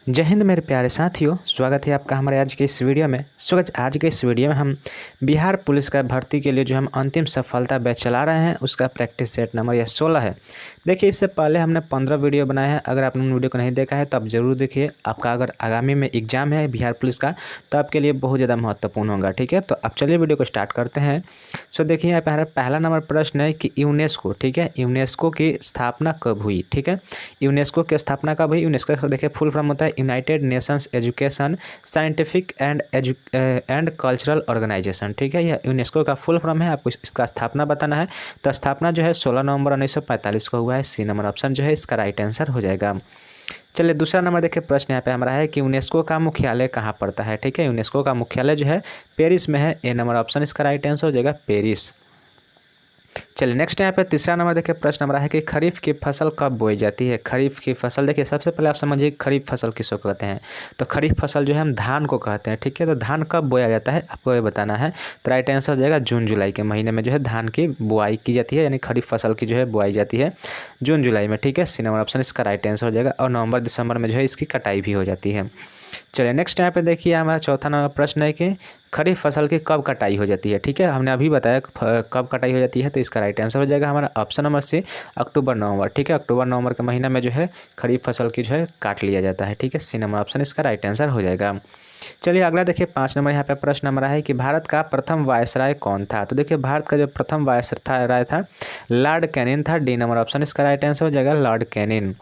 जय हिंद मेरे प्यारे साथियों, स्वागत है आपका हमारे आज के इस वीडियो में। आज के इस वीडियो में हम बिहार पुलिस का भर्ती के लिए जो हम अंतिम सफलता बैच चला रहे हैं उसका प्रैक्टिस सेट नंबर यह 16 है। देखिए, इससे पहले हमने 15 वीडियो बनाए हैं। अगर आपने उन वीडियो को नहीं देखा है तो आप ज़रूर देखिए। आपका अगर आगामी में एग्जाम है बिहार पुलिस का तो आपके लिए बहुत ज़्यादा महत्वपूर्ण होगा। ठीक है, तो अब चलिए वीडियो को स्टार्ट करते हैं। देखिए, यहाँ पे पहला नंबर प्रश्न है कि यूनेस्को, ठीक है, यूनेस्को की स्थापना कब हुई। ठीक है, यूनेस्को की स्थापना कब हुई। यूनेस्को देखिए फुल फॉर्म होता है United Nations Education Scientific and Cultural Organisation. ठीक है, यह यूनेस्को का फुल फॉर्म है। आपको इसका स्थापना बताना है। तो स्थापना जो है 16 नवंबर 1945 को हुआ है। सी नंबर ऑप्शन जो है इसका राइट आंसर हो जाएगा। चलिए दूसरा नंबर देखिए, प्रश्न यहाँ पे हमारा है कि यूनेस्को का मुख्यालय कहाँ पड़ता है। ठीक है, यूनेस्को का मुख्यालय जो है पेरिस में है। ए नंबर ऑप्शन इसका राइट आंसर हो जाएगा पेरिस। चलिए नेक्स्ट यहाँ पे तीसरा नंबर देखिए, प्रश्न नंबर है कि खरीफ की फसल कब बोई जाती है। खरीफ की फसल देखिए, सबसे पहले आप समझिए खरीफ फसल किसको कहते हैं। तो खरीफ फसल जो है हम धान को कहते हैं। ठीक है, तो धान कब बोया जाता है आपको ये बताना है। तो राइट आंसर हो जाएगा जून जुलाई के महीने में जो है धान की बुआई की जाती है, यानी खरीफ फसल की जो है बुआई जाती है जून जुलाई में। ठीक है, सी नंबर ऑप्शन इसका राइट आंसर हो जाएगा। और नवंबर दिसंबर में जो है इसकी कटाई भी हो जाती है। चलिए नेक्स्ट यहाँ पे देखिए, हमारा चौथा नंबर प्रश्न है कि खरीफ फसल की कब कटाई हो जाती है। ठीक है, हमने अभी बताया कब कटाई हो जाती है। तो इसका राइट आंसर हो जाएगा हमारा ऑप्शन नंबर सी, अक्टूबर नवंबर। ठीक है, अक्टूबर नवंबर के महीना में जो है खरीफ फसल की जो है काट लिया जाता है। ठीक है, सी नंबर ऑप्शन इसका राइट आंसर हो जाएगा। चलिए अगला देखिए, 5 नंबर यहाँ पे प्रश्न नंबर है कि भारत का प्रथम वायसराय कौन था। तो देखिए, भारत का जो प्रथम वायसराय था लॉर्ड कैनिन था। डी नंबर ऑप्शन इसका राइट आंसर हो जाएगा लॉर्ड कैनिन।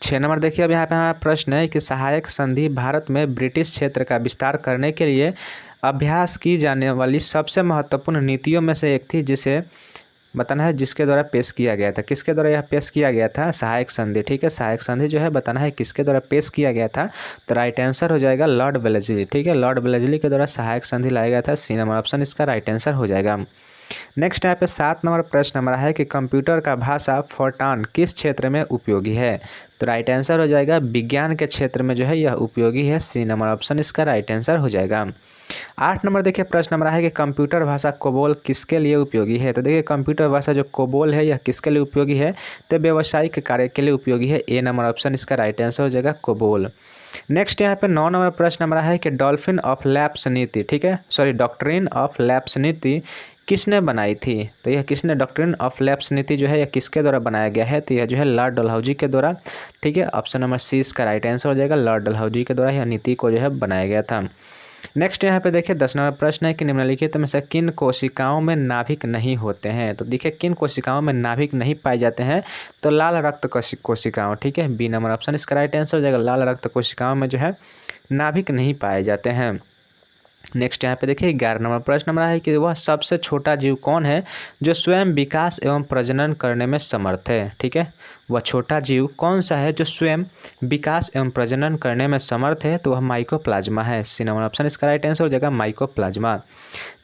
6 नंबर देखिए, अब यहाँ पे हमारा प्रश्न है कि सहायक संधि भारत में ब्रिटिश क्षेत्र का विस्तार करने के लिए अभ्यास की जाने वाली सबसे महत्वपूर्ण नीतियों में से एक थी, जिसे बताना है जिसके द्वारा पेश किया गया था। किसके द्वारा यह पेश किया गया था। सहायक संधि। ठीक है, सहायक संधि जो है बताना है किसके द्वारा पेश किया गया था। तो राइट आंसर हो जाएगा लॉर्ड वेलेस्ली। ठीक है, लॉर्ड वेलेस्ली के द्वारा सहायक संधि लाया गया था। सी नंबर ऑप्शन इसका राइट आंसर हो जाएगा। नेक्स्ट यहाँ पे 7 नंबर प्रश्न नंबर है कि कंप्यूटर का भाषा फोर्टान किस क्षेत्र में उपयोगी है। तो राइट आंसर हो जाएगा विज्ञान के क्षेत्र में जो है यह उपयोगी है। सी नंबर ऑप्शन इसका राइट आंसर हो जाएगा। 8 नंबर देखिए, प्रश्न नंबर है कि कंप्यूटर भाषा कोबोल किसके लिए उपयोगी है। तो देखिए, कंप्यूटर भाषा जो कोबोल है यह किसके लिए उपयोगी है। तो व्यावसायिक कार्य के लिए उपयोगी है। ए नंबर ऑप्शन इसका राइट आंसर हो जाएगा कोबोल। नेक्स्ट यहाँ पे 9 नंबर प्रश्न नंबर है कि डॉल्फिन ऑफ लैप्स नीति, ठीक है, डॉक्ट्रिन ऑफ लैप्स नीति किसने बनाई थी। तो यह किसने डॉक्ट्रिन ऑफ लैप्स नीति जो है यह किसके द्वारा बनाया गया है। तो यह जो है लॉर्ड डलहौजी के द्वारा। ठीक है, ऑप्शन नंबर सी इसका राइट आंसर हो जाएगा लॉर्ड डलहौजी के द्वारा यह नीति को जो है बनाया गया था। नेक्स्ट यहाँ पे देखिए 10 नंबर प्रश्न है कि निम्नलिखित में से किन कोशिकाओं में नाभिक नहीं होते हैं। तो देखिए, किन कोशिकाओं में नाभिक नहीं पाए जाते हैं। तो लाल रक्त कोशिकाओं। ठीक है, बी नंबर ऑप्शन इसका राइट आंसर हो जाएगा। लाल रक्त कोशिकाओं में जो है नाभिक नहीं पाए जाते हैं। नेक्स्ट यहाँ पे देखिए 11 नंबर प्रश्न नंबर है कि वह सबसे छोटा जीव कौन है जो स्वयं विकास एवं प्रजनन करने में समर्थ है। ठीक है, वह छोटा जीव कौन सा है जो स्वयं विकास एवं प्रजनन करने में समर्थ है। तो वह माइकोप्लाज्मा है। सी नंबर ऑप्शन इसका राइट आंसर हो जाएगा माइकोप्लाज्मा।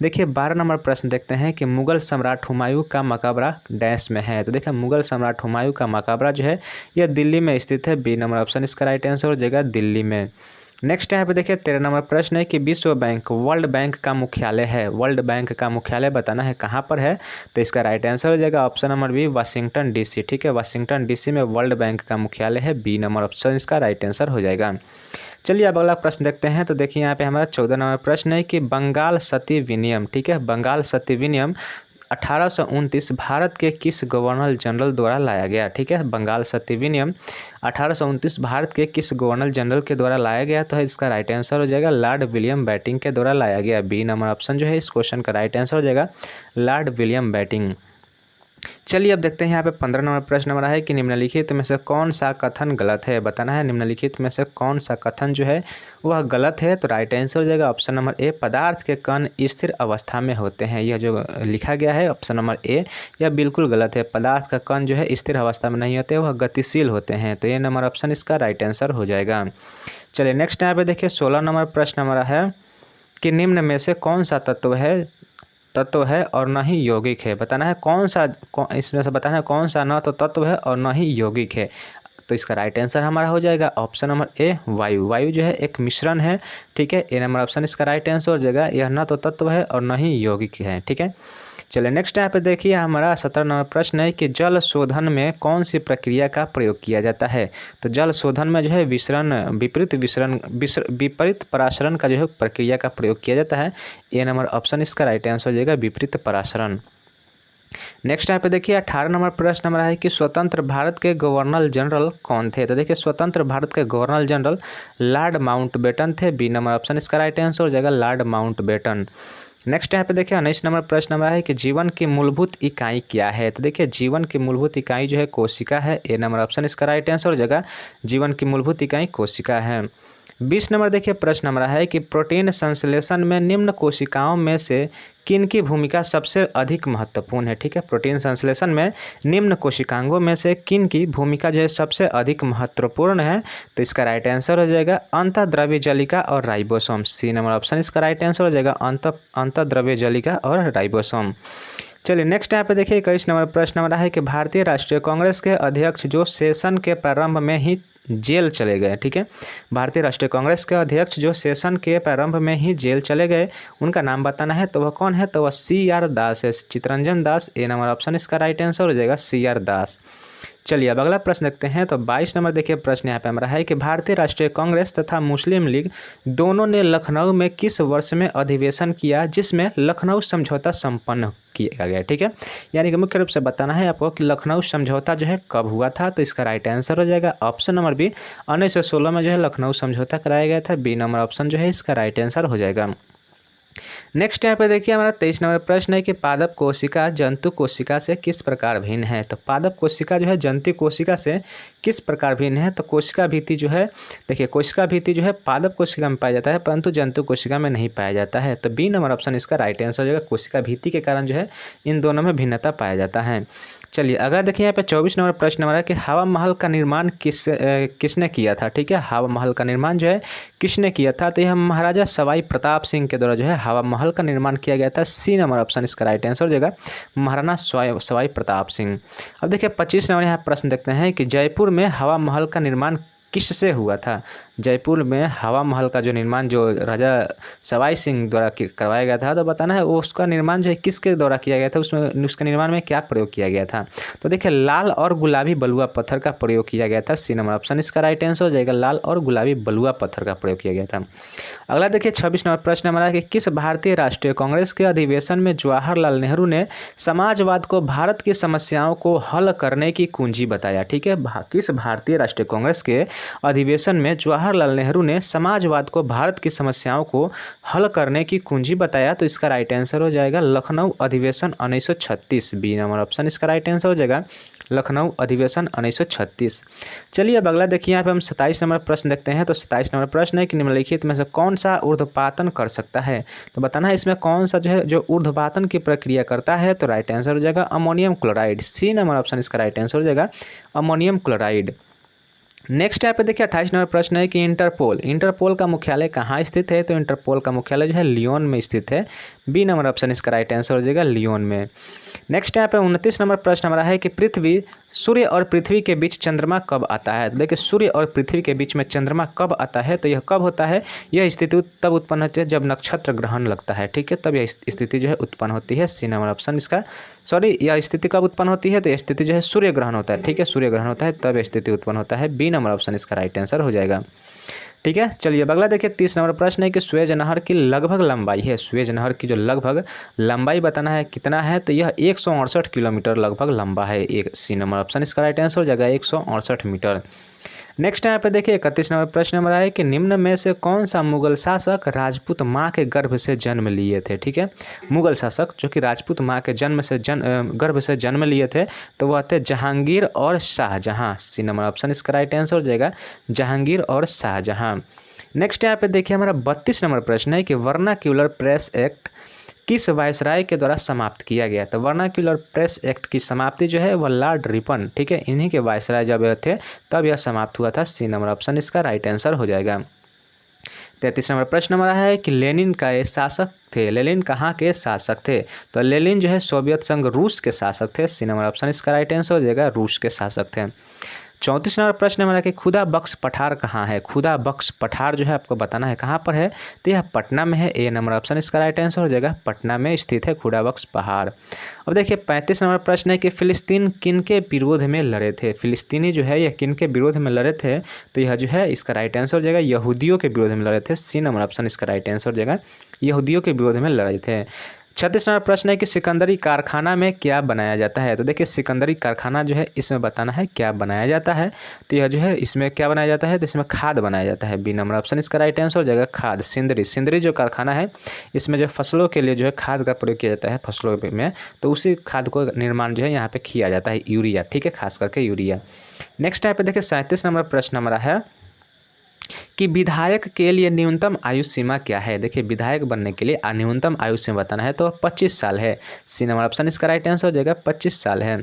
देखिए 12 नंबर प्रश्न देखते हैं कि मुगल सम्राट हुमायूं का मकबरा डैश में है। तो देखिए, मुगल सम्राट हुमायूं का मकबरा जो है यह दिल्ली में स्थित है। बी नंबर ऑप्शन इसका राइट आंसर हो जाएगा दिल्ली में। नेक्स्ट यहाँ पे देखिए 13 नंबर प्रश्न है कि विश्व बैंक वर्ल्ड बैंक का मुख्यालय है। वर्ल्ड बैंक का मुख्यालय बताना है कहाँ पर है। तो इसका राइट आंसर हो जाएगा option number B Washington DC. ठीक है, वाशिंगटन डीसी में वर्ल्ड बैंक का मुख्यालय है। बी नंबर ऑप्शन इसका राइट आंसर हो जाएगा। चलिए अब अगला प्रश्न देखते हैं। तो देखिए यहाँ पे हमारा 14 नंबर प्रश्न है कि बंगाल सती विनियम, ठीक है, बंगाल सती विनियम 1829 भारत के किस गवर्नर जनरल द्वारा लाया गया। ठीक है, बंगाल सती विनियम 1829 भारत के किस गवर्नर जनरल के द्वारा लाया गया। तो इसका राइट आंसर हो जाएगा लॉर्ड विलियम बेंटिंक के द्वारा लाया गया। बी नंबर ऑप्शन जो है इस क्वेश्चन का राइट आंसर हो जाएगा लॉर्ड विलियम बेंटिंक। चलिए अब देखते हैं यहाँ पे 15 नंबर प्रश्न नंबर है कि निम्नलिखित में से कौन सा कथन गलत है। बताना है निम्नलिखित में से कौन सा कथन जो है वह गलत है। तो राइट आंसर हो जाएगा ऑप्शन नंबर ए, पदार्थ के कण स्थिर अवस्था में होते हैं। यह जो लिखा गया है ऑप्शन नंबर ए यह बिल्कुल गलत है। पदार्थ का कण जो है स्थिर अवस्था में नहीं होते, वह गतिशील होते हैं। तो ये नंबर ऑप्शन इसका राइट आंसर हो जाएगा। चलिए नेक्स्ट यहाँ पे देखिए 16 नंबर प्रश्न नंबर है कि निम्न में से कौन सा तत्व है और न ही यौगिक है। बताना है इसमें से बताना है कौन सा न तो तत्व है और न ही यौगिक है। तो इसका राइट आंसर हमारा हो जाएगा ऑप्शन नंबर ए वायु। वायु जो है एक मिश्रण है। ठीक है, ए नंबर ऑप्शन इसका राइट आंसर हो जाएगा। यह न तो तत्व है और न ही यौगिक है। ठीक है, चलिए नेक्स्ट यहाँ पे देखिए हमारा 17 नंबर प्रश्न है कि जल शोधन में कौन सी प्रक्रिया का प्रयोग किया जाता है। तो जल शोधन में जो है विपरीत परासरण का जो है प्रक्रिया का प्रयोग किया जाता है। ए नंबर ऑप्शन इसका राइट आंसर हो जाएगा विपरीत परासरण। नेक्स्ट यहाँ पे देखिए 18 नंबर प्रश्न हमारा है कि स्वतंत्र भारत के गवर्नर जनरल कौन थे। तो देखिए स्वतंत्र भारत के गवर्नर जनरल लॉर्ड माउंटबेटन थे। बी नंबर ऑप्शन इसका राइट आंसर हो जाएगा लॉर्ड माउंटबेटन। नेक्स्ट यहाँ पे देखिए 19 नंबर प्रश्न हमारा है कि जीवन की मूलभूत इकाई क्या है। तो देखिए जीवन की मूलभूत इकाई जो है कोशिका है। ए नंबर ऑप्शन इसका राइट आंसर हो जाएगा जीवन की मूलभूत इकाई कोशिका है। 20 नंबर देखिए प्रश्न हमारा है कि प्रोटीन संश्लेषण में निम्न कोशिकाओं में से किन की भूमिका सबसे अधिक महत्वपूर्ण है। ठीक है, प्रोटीन संश्लेषण में निम्न कोशिकांगों में से किन की भूमिका जो है सबसे अधिक महत्वपूर्ण है। तो इसका राइट आंसर हो जाएगा अंतःद्रव्य जलिका और राइबोसोम। सी नंबर ऑप्शन इसका राइट आंसर हो जाएगा अंतःद्रव्य जलिका और राइबोसोम। चलिए नेक्स्ट यहाँ पे देखिए 21 नंबर प्रश्न हमारा है कि भारतीय राष्ट्रीय कांग्रेस के अध्यक्ष जो सेशन के प्रारंभ में ही जेल चले गए। ठीक है, भारतीय राष्ट्रीय कांग्रेस के अध्यक्ष जो सेशन के प्रारंभ में ही जेल चले गए उनका नाम बताना है। तो वह कौन है। तो वह CR दास है, चितरंजन दास। ए नंबर ऑप्शन इसका राइट आंसर हो जाएगा CR दास। चलिए अब अगला प्रश्न देखते हैं। तो 22 नंबर देखिए प्रश्न यहाँ पे हमारा है कि भारतीय राष्ट्रीय कांग्रेस तथा मुस्लिम लीग दोनों ने लखनऊ में किस वर्ष में अधिवेशन किया जिसमें लखनऊ समझौता संपन्न किया गया। ठीक है, यानी कि मुख्य रूप से बताना है आपको कि लखनऊ समझौता जो है कब हुआ था। तो इसका राइट आंसर हो जाएगा ऑप्शन नंबर बी 1916 में जो है लखनऊ समझौता कराया गया था। बी नंबर ऑप्शन जो है इसका राइट आंसर हो जाएगा। नेक्स्ट यहाँ पे देखिए हमारा 23 नंबर प्रश्न है कि पादप कोशिका जंतु कोशिका से किस प्रकार भिन्न है। तो पादप कोशिका जो है जंतु कोशिका से किस प्रकार भिन्न है। तो कोशिका भित्ति जो है देखिए कोशिका भित्ति जो है पादप कोशिका में पाया जाता है परंतु जंतु कोशिका में नहीं पाया जाता है। तो बी नंबर ऑप्शन इसका राइट आंसर हो जाएगा कोशिका भित्ति के कारण जो है इन दोनों में भिन्नता पाया जाता है। चलिए अगला देखिए यहाँ पे 24 नंबर प्रश्न हमारा कि हवा महल का निर्माण किसने किया था। ठीक है, हवा महल का निर्माण जो है किसने किया था। तो यह महाराजा सवाई प्रताप सिंह के द्वारा जो है हवा महल का निर्माण किया गया था। सी नंबर ऑप्शन इसका राइट आंसर हो जाएगा महाराणा सवाई प्रताप सिंह। अब देखिए 25 नंबर यहाँ प्रश्न देखते हैं कि जयपुर में हवा महल का निर्माण किससे हुआ था। जयपुर में हवा महल का जो निर्माण जो राजा सवाई सिंह द्वारा करवाया गया था। तो बताना है वो उसका निर्माण जो है किसके द्वारा किया गया था, उसमें उसके निर्माण में क्या प्रयोग किया गया था। तो देखिए लाल और गुलाबी बलुआ पत्थर का प्रयोग किया गया था। सी नंबर ऑप्शन इसका राइट आंसर हो जाएगा लाल और गुलाबी बलुआ पत्थर का प्रयोग किया गया था। अगला देखिए 26 नंबर प्रश्न हमारा कि किस भारतीय राष्ट्रीय कांग्रेस के अधिवेशन में जवाहरलाल नेहरू ने समाजवाद को भारत की समस्याओं को हल करने की कुंजी बताया। ठीक है, किस भारतीय राष्ट्रीय कांग्रेस के अधिवेशन में जवाहरलाल नेहरू ने समाजवाद को भारत की समस्याओं को हल करने की कुंजी बताया। तो इसका राइट आंसर हो जाएगा लखनऊ अधिवेशन 1936। बी नंबर ऑप्शन इसका राइट आंसर हो जाएगा लखनऊ अधिवेशन 1936। चलिए अब अगला देखिए यहाँ पे हम 27 नंबर प्रश्न देखते हैं। तो 27 नंबर प्रश्न है कि निम्नलिखित में से कौन सा ऊर्ध्वपातन कर सकता है। तो बताना है इसमें कौन सा जो है जो ऊर्ध्वपातन की प्रक्रिया करता है। तो राइट आंसर हो जाएगा ammonium chloride. C number option इसका राइट आंसर हो जाएगा अमोनियम क्लोराइड। नेक्स्ट यहाँ पे देखिए 28 नंबर प्रश्न है कि इंटरपोल का मुख्यालय कहाँ स्थित है। तो इंटरपोल का मुख्यालय जो है लियोन में स्थित है। बी नंबर ऑप्शन इसका राइट आंसर हो जाएगा लियोन में। नेक्स्ट यहाँ पे 29 नंबर प्रश्न हमारा है कि सूर्य और पृथ्वी के बीच चंद्रमा कब आता है। देखिए सूर्य और पृथ्वी के बीच में चंद्रमा कब आता है। तो यह कब होता है, यह स्थिति तब उत्पन्न होती है जब नक्षत्र ग्रहण लगता है। ठीक है, तब यह स्थिति जो है उत्पन्न होती है। सी नंबर ऑप्शन इसका यह स्थिति कब उत्पन्न होती है। तो यह स्थिति जो है सूर्य ग्रहण होता है। ठीक है, सूर्य ग्रहण होता है तब यह स्थिति उत्पन्न होता है। बी नंबर ऑप्शन इसका राइट आंसर हो जाएगा। ठीक है, चलिए अब अगला देखिए 30 नंबर प्रश्न है कि सुएज नहर की लगभग लंबाई है। सुएज नहर की जो लगभग लंबाई बताना है कितना है। तो यह 168 किलोमीटर लगभग लंबा है। एक सी नंबर ऑप्शन इसका राइट आंसर हो जाएगा 168 मीटर। नेक्स्ट यहाँ पे देखिए 31 नंबर प्रश्न हमारा है कि निम्न में से कौन सा मुगल शासक राजपूत माँ के गर्भ से जन्म लिए थे। ठीक है, मुगल शासक जो कि राजपूत माँ के गर्भ से जन्म लिए थे तो वह थे जहांगीर और शाहजहां। सी नंबर ऑप्शन इसका राइट आंसर हो जाएगा जहांगीर और शाहजहां। नेक्स्ट यहाँ पे देखिए हमारा 32 नंबर प्रश्न है कि वर्नाक्यूलर प्रेस एक्ट किस वायसराय के द्वारा समाप्त किया गया। तो वर्नाक्यूलर प्रेस एक्ट की समाप्ति जो है वह लॉर्ड रिपन, ठीक है, इन्हीं के वायसराय जब थे तब यह समाप्त हुआ था। सी नंबर ऑप्शन इसका राइट आंसर हो जाएगा। 33 नंबर प्रश्न हमारा है कि लेनिन का ये शासक थे। लेनिन कहाँ के शासक थे। तो लेनिन जो है सोवियत संघ रूस के शासक थे। सी नंबर ऑप्शन इसका राइट आंसर हो जाएगा रूस के शासक थे। 34 नंबर प्रश्न हमारा कि खुदा बख्श पठार कहाँ है। खुदा बख्श पठार जो है आपको बताना है कहाँ पर है, तो यह पटना में है। ए नंबर ऑप्शन इसका राइट आंसर हो जाएगा, पटना में स्थित है खुदा बख्श पहाड़। अब देखिए 35 नंबर प्रश्न है कि फिलिस्तीन किन के विरोध में लड़े थे। फिलिस्तीनी जो है यह किन के विरोध में लड़े थे, तो यह जो है इसका राइट आंसर हो जाएगा यहूदियों के विरोध में लड़े थे। सी नंबर ऑप्शन इसका राइट आंसर हो जाएगा, यहूदियों के विरोध में लड़े थे। 36 नंबर प्रश्न है कि सिकंदरी कारखाना में क्या बनाया जाता है। तो देखिए सिकंदरी कारखाना जो है इसमें बताना है क्या बनाया जाता है, तो यह जो है इसमें क्या बनाया जाता है, तो इसमें खाद बनाया जाता है। बी नंबर ऑप्शन इसका राइट आंसर हो जाएगा खाद। सिंदरी जो कारखाना है इसमें जो फसलों के लिए जो है खाद का प्रयोग किया जाता है फसलों में, तो उसी खाद को निर्माण जो है यहाँ पे किया जाता है, यूरिया, ठीक है, खास करके यूरिया। नेक्स्ट टाइप पे देखिए 37 नंबर प्रश्न हमारा है कि विधायक के लिए न्यूनतम आयु सीमा क्या है। देखिए विधायक बनने के लिए न्यूनतम आयु सीमा बताना है, तो 25 साल है। सी नंबर ऑप्शन इसका राइट आंसर हो जाएगा 25 साल है।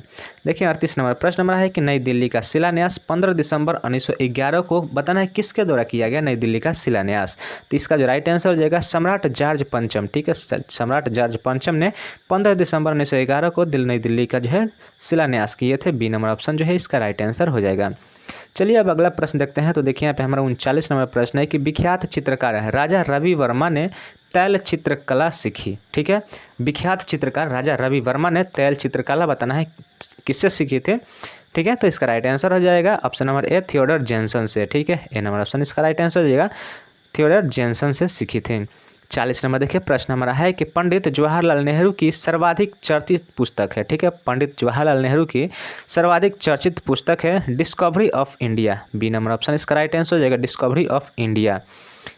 देखिए 38 नंबर प्रश्न नंबर है कि नई दिल्ली का शिलान्यास 15 दिसंबर 1911 को बताना है किसके द्वारा किया गया नई दिल्ली का शिलान्यास, तो इसका जो राइट आंसर हो जाएगा सम्राट जॉर्ज पंचम, ठीक है, सम्राट जॉर्ज पंचम ने 15 दिसंबर 1911 को नई दिल्ली का जो है शिलान्यास किए थे। बी नंबर ऑप्शन जो है इसका राइट आंसर हो जाएगा। चलिए अब अगला प्रश्न देखते हैं। तो देखिए यहाँ पे हमारा 39 नंबर प्रश्न है कि विख्यात चित्रकार है राजा रवि वर्मा ने तैल चित्रकला सीखी। ठीक है, विख्यात चित्रकार राजा रवि वर्मा ने तैल चित्रकला बताना है किससे सीखी थे। ठीक है, तो इसका राइट आंसर हो जाएगा option number A Theodor Jensen से। ठीक है, ए नंबर ऑप्शन इसका राइट आंसर हो जाएगा थियोडर जेनसन से सीखी थी। 40 नंबर देखिए प्रश्न हमारा है कि पंडित जवाहरलाल नेहरू की सर्वाधिक चर्चित पुस्तक है। ठीक है, पंडित जवाहरलाल नेहरू की सर्वाधिक चर्चित पुस्तक है Discovery of India. B number option इसका राइट आंसर हो जाएगा डिस्कवरी ऑफ इंडिया।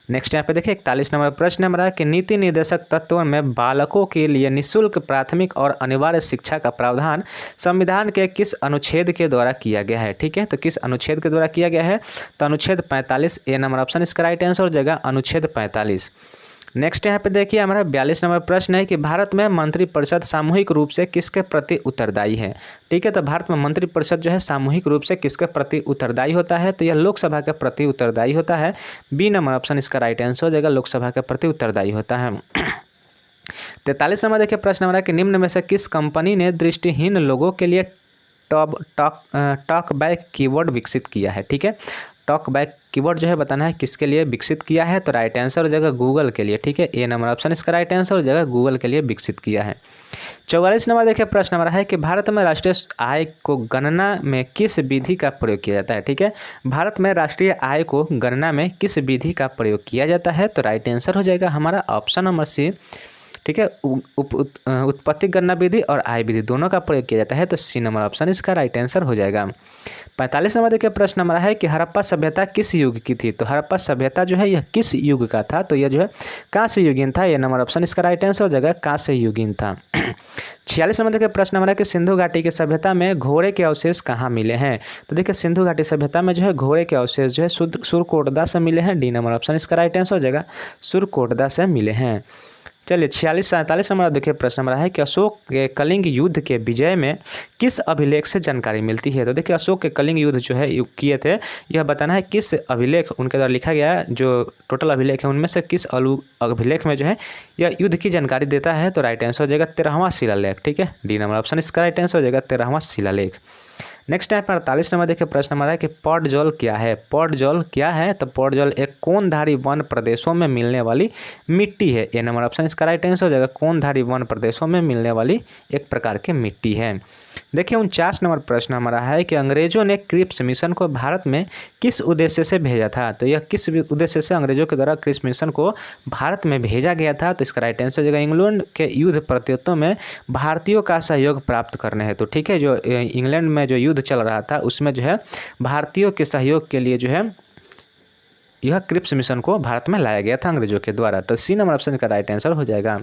नेक्स्ट यहाँ पे देखिए 41 नंबर प्रश्न हमारा कि नीति निर्देशक तत्वों में बालकों के लिए निःशुल्क प्राथमिक और अनिवार्य शिक्षा का प्रावधान संविधान के किस अनुच्छेद के द्वारा किया गया है। ठीक है, तो किस अनुच्छेद के द्वारा किया गया है, तो अनुच्छेद 45। ए नंबर ऑप्शन इसका राइट आंसर हो जाएगा अनुच्छेद 45। नेक्स्ट यहाँ पे देखिए हमारा 42 नंबर प्रश्न है कि भारत में मंत्रिपरिषद सामूहिक रूप से किसके प्रति उत्तरदायी है। ठीक है, तो भारत में मंत्रिपरिषद जो है सामूहिक रूप से किसके प्रति उत्तरदायी होता है, तो यह लोकसभा के प्रति उत्तरदायी होता है। बी नंबर ऑप्शन इसका राइट आंसर हो जाएगा लोकसभा के प्रति उत्तरदायी होता है। 43 नंबर देखिए प्रश्न हमारा कि निम्न में से किस कंपनी ने दृष्टिहीन लोगों के लिए टॉक बैक कीवर्ड विकसित किया है। ठीक है, टॉक बैक कीवर्ड जो है बताना है किसके लिए विकसित किया है, तो राइट आंसर हो जाएगा गूगल के लिए। ठीक है, ए नंबर ऑप्शन इसका राइट आंसर हो जाएगा गूगल के लिए विकसित किया है। 44 नंबर देखिए प्रश्न हमारा है कि भारत में राष्ट्रीय आय को गणना में किस विधि का प्रयोग किया जाता है। ठीक है, भारत में राष्ट्रीय आय को गणना में किस विधि का प्रयोग किया जाता है, तो राइट आंसर हो जाएगा हमारा ऑप्शन नंबर सी। ठीक है, उत्पत्ति गणना विधि और आय विधि दोनों का प्रयोग किया जाता है, तो सी नंबर ऑप्शन इसका राइट आंसर हो जाएगा। 45 नंबर देखिए प्रश्न हमारा है कि हड़प्पा सभ्यता किस युग की थी, तो हड़प्पा सभ्यता जो है यह किस युग का था, तो यह जो है कांस्य युगीन था। ये नंबर ऑप्शन इसका राइट आंसर हो जाएगा कांस्य युगीन था। 46 नंबर देखिए प्रश्न हमारा कि सिंधु घाटी की सभ्यता में घोड़े के अवशेष कहाँ मिले हैं, तो देखिए सिंधु घाटी सभ्यता में जो है घोड़े के अवशेष जो है सुरकोटदा से मिले हैं। डी नंबर ऑप्शन इसका राइट आंसर हो जाएगा सुरकोटदा से मिले हैं। चलिए 46-47 नंबर देखिए प्रश्न हमारा है कि अशोक के कलिंग युद्ध के विजय में किस अभिलेख से जानकारी मिलती है, तो देखिए अशोक के कलिंग युद्ध जो है किए थे, यह बताना है किस अभिलेख उनके द्वारा लिखा गया है, जो टोटल अभिलेख है उनमें से किस अभिलेख में जो है यह युद्ध की जानकारी देता है, तो राइट आंसर हो जाएगा 13वां शिलालेख। ठीक है, डी नंबर ऑप्शन इसका राइट आंसर हो जाएगा 13वां शिलालेख। नेक्स्ट टाइप पर 48 नंबर देखिए प्रश्न हमारा है कि पॉडजोल क्या है। पॉडजोल क्या है, तो पॉडजोल एक कोनधारी वन प्रदेशों में मिलने वाली मिट्टी है। ये नंबर ऑप्शन इसका राइट आंसर हो जाएगा कोनधारी वन प्रदेशों में मिलने वाली एक प्रकार की मिट्टी है। देखिए 49 नंबर प्रश्न हमारा है कि अंग्रेजों ने क्रिप्स मिशन को भारत में किस उद्देश्य से भेजा था, तो यह किस उद्देश्य से अंग्रेजों के द्वारा क्रिप्स मिशन को भारत में भेजा गया था, तो इसका राइट आंसर हो जाएगा इंग्लैंड के युद्ध प्रतियोगिताओं में भारतीयों का सहयोग प्राप्त करने हेतु। ठीक है, जो इंग्लैंड में जो युद्ध चल रहा था उसमें जो है भारतीयों के सहयोग के लिए जो है यह क्रिप्स मिशन को भारत में लाया गया था अंग्रेजों के द्वारा, तो सी नंबर ऑप्शन का राइट आंसर हो जाएगा।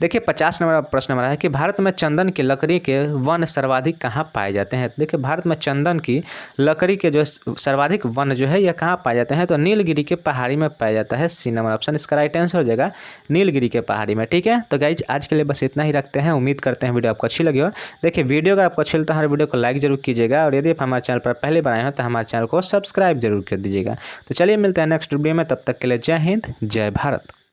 देखिए 50 नंबर प्रश्न हमारा है कि भारत में चंदन की लकड़ी के वन सर्वाधिक कहाँ पाए जाते हैं। देखिए भारत में चंदन की लकड़ी के जो सर्वाधिक वन जो है यह कहाँ पाए जाते हैं, तो नीलगिरी के पहाड़ी में पाया जाता है। सी नंबर ऑप्शन इसका राइट आंसर हो जाएगा नीलगिरी के पहाड़ी में। ठीक है, तो गाइज आज के लिए बस इतना ही रखते हैं। उम्मीद करते हैं वीडियो आपको अच्छी लगी हो। देखिए वीडियो अगर आपको अच्छी लगता है हमारे वीडियो को लाइक जरूर कीजिएगा, और यदि आप हमारे चैनल पर पहले बनाए हो तो हमारे चैनल को सब्सक्राइब जरूर कर दीजिएगा। तो चलिए मिलते हैं नेक्स्ट वीडियो में, तब तक के लिए जय हिंद जय भारत।